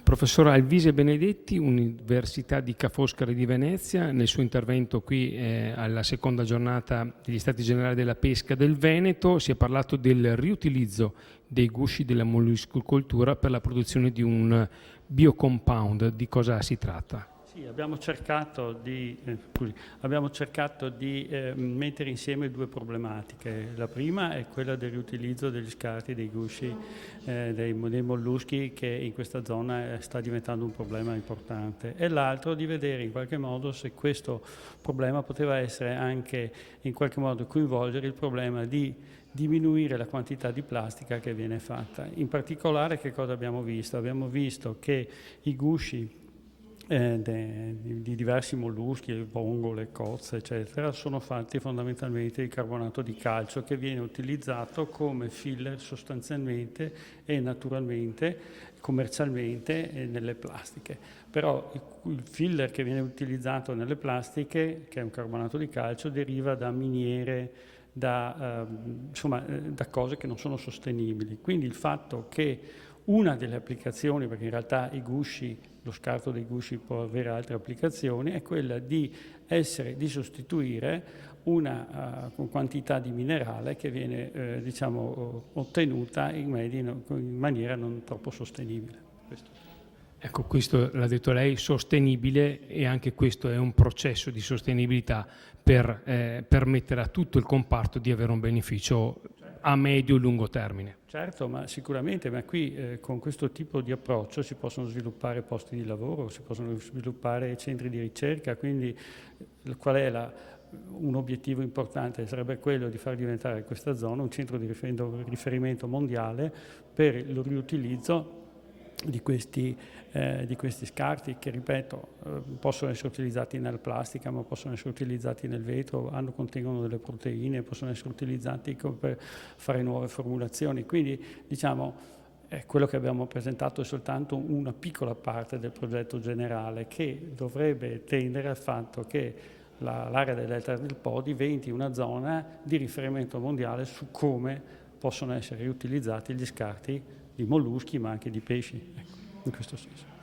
Professor Alvise Benedetti, Università di Ca' Foscari di Venezia, nel suo intervento qui alla seconda giornata degli Stati Generali della Pesca del Veneto si è parlato del riutilizzo dei gusci della molluscoltura per la produzione di un biocompound. Di cosa si tratta? Sì, abbiamo cercato di mettere insieme due problematiche. La prima è quella del riutilizzo degli scarti dei gusci dei molluschi, che in questa zona sta diventando un problema importante, e l'altro di vedere in qualche modo se questo problema poteva essere anche in qualche modo coinvolgere il problema di diminuire la quantità di plastica che viene fatta. In particolare che cosa abbiamo visto? Abbiamo visto che i gusci di diversi molluschi, il vongole, cozze, eccetera, sono fatti fondamentalmente di carbonato di calcio, che viene utilizzato come filler sostanzialmente e naturalmente, commercialmente nelle plastiche. Però il filler che viene utilizzato nelle plastiche, che è un carbonato di calcio, deriva da miniere, da cose che non sono sostenibili. Quindi il fatto che una delle applicazioni, perché in realtà lo scarto dei gusci può avere altre applicazioni, è quella di sostituire una quantità di minerale che viene ottenuta in maniera non troppo sostenibile. Ecco, questo l'ha detto lei, sostenibile, e anche questo è un processo di sostenibilità per permettere a tutto il comparto di avere un beneficio a medio e lungo termine. Certo, ma sicuramente, ma qui con questo tipo di approccio si possono sviluppare posti di lavoro, si possono sviluppare centri di ricerca, quindi qual è un obiettivo importante? Sarebbe quello di far diventare questa zona un centro di riferimento mondiale per il riutilizzo di questi scarti che, ripeto, possono essere utilizzati nella plastica, ma possono essere utilizzati nel vetro, contengono delle proteine, possono essere utilizzati per fare nuove formulazioni. Quindi quello che abbiamo presentato è soltanto una piccola parte del progetto generale, che dovrebbe tendere al fatto che l'area del delta del Po diventi una zona di riferimento mondiale su come possono essere riutilizzati gli scarti di molluschi, ma anche di pesci, ecco, in questo senso.